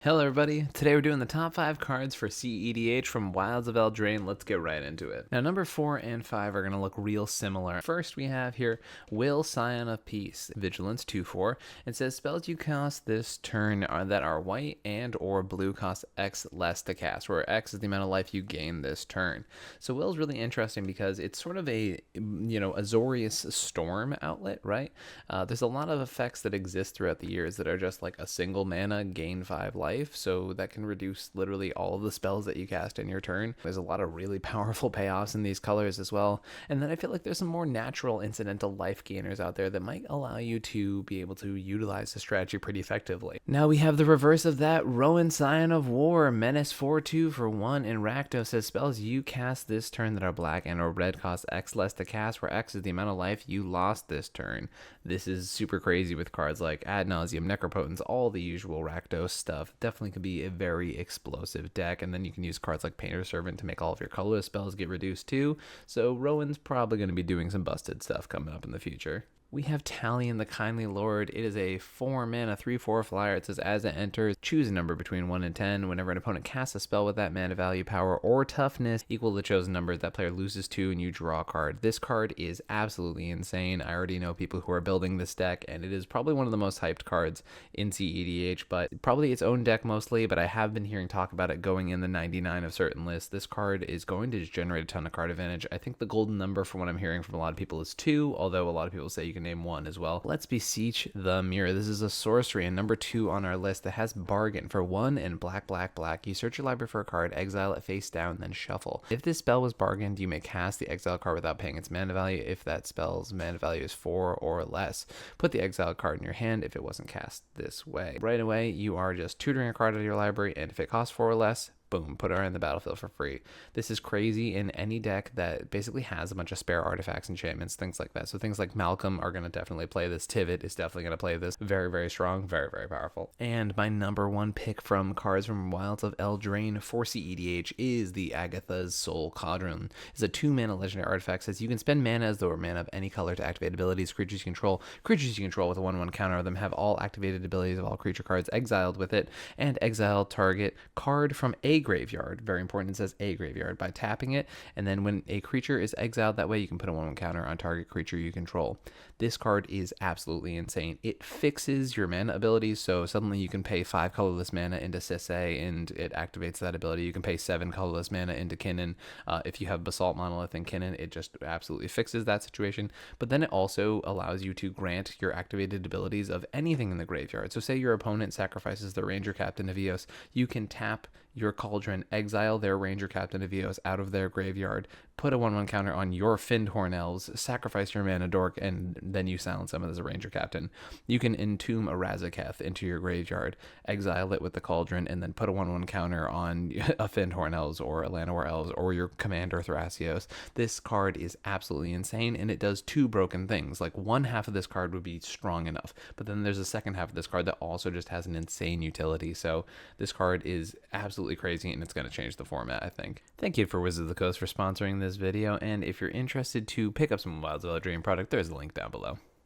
Hello everybody, today we're doing the top 5 cards for cEDH from Wilds of Eldraine. Let's get right into it. Now number 4 and 5 are going to look real similar. First we have here Will, Scion of Peace, Vigilance 2/4. It says spells you cast this turn that are white and or blue cost X less to cast, where X is the amount of life you gain this turn. So Will's really interesting because it's sort of a Azorius Storm outlet, right? There's a lot of effects that exist throughout the years that are just like a single mana, gain 5 life. So that can reduce literally all of the spells that you cast in your turn. There's a lot of really powerful payoffs in these colors as well. And then I feel like there's some more natural incidental life gainers out there that might allow you to be able to utilize the strategy pretty effectively. Now we have the reverse of that. Rowan, Scion of War, Menace 4/2 for 1 in Rakdos says spells you cast this turn that are black and or red cost X less to cast, where X is the amount of life you lost this turn. This is super crazy with cards like Ad Nauseam, Necropotence, all the usual Rakdos stuff. Definitely could be a very explosive deck, and then you can use cards like Painter Servant to make all of your colorless spells get reduced too. So Rowan's probably going to be doing some busted stuff coming up in the future. We have Talion the Kindly Lord. It is a 4-mana 3/4 flyer. It says as it enters, choose a number between 1 and 10. Whenever an opponent casts a spell with that mana value, power, or toughness equal to the chosen number, that player loses 2 and you draw a card. This card is absolutely insane. I already know people who are building this deck, and it is probably one of the most hyped cards in cEDH, but probably its own deck mostly, but I have been hearing talk about it going in the 99 of certain lists. This card is going to just generate a ton of card advantage. I think the golden number from what I'm hearing from a lot of people is 2, although a lot of people say you can name 1 as well. Let's beseech the mirror. This is a sorcery and number 2 on our list that has bargain. For 1 and black. You search your library for a card, exile it face down, then shuffle. If this spell was bargained, you may cast the exile card without paying its mana value if that spell's mana value is 4 or less. Put the exile card in your hand if it wasn't cast this way. Right away, you are just tutoring a card out of your library, and if it costs 4 or less, boom, put her in the battlefield for free. This is crazy in any deck that basically has a bunch of spare artifacts, enchantments, things like that. So things like Malcolm are going to definitely play this. Tivit is definitely going to play this. Very, very strong, very, very powerful. And my number 1 pick from cards from Wilds of Eldraine for cEDH is the Agathas Soul Cauldron. It's a 2-mana legendary artifact. Says you can spend mana as though mana of any color to activate abilities. Creatures you control. Creatures you control with a 1/1 counter of them have all activated abilities of all creature cards exiled with it, and exile target card from a graveyard. Very important, it says a graveyard, by tapping it, and then when a creature is exiled that way, you can put a 1/1 counter on target creature you control. This card is absolutely insane. It fixes your mana abilities, so suddenly you can pay 5 colorless mana into Sisay and it activates that ability. You can pay 7 colorless mana into Kinnan. If you have Basalt Monolith and Kinnan, it just absolutely fixes that situation. But then it also allows you to grant your activated abilities of anything in the graveyard. So say your opponent sacrifices the Ranger Captain of Eos, you can tap your Cauldron, exile their Ranger Captain of Eos out of their graveyard, put a 1/1 counter on your Fyndhorn Elves, sacrifice your mana dork, and then you silence them as a Ranger Captain. You can entomb a Razaketh into your graveyard, exile it with the Cauldron, and then put a 1/1 counter on a Fyndhorn Elves or a Llanowar Elves or your Commander Thrasios. This card is absolutely insane, and it does 2 broken things. Like, one half of this card would be strong enough, but then there's a second half of this card that also just has an insane utility. So this card is absolutely crazy, and it's going to change the format, I think. Thank you for Wizards of the Coast for sponsoring this video, and if you're interested to pick up some Wilds of Eldraine product, there's a link down below.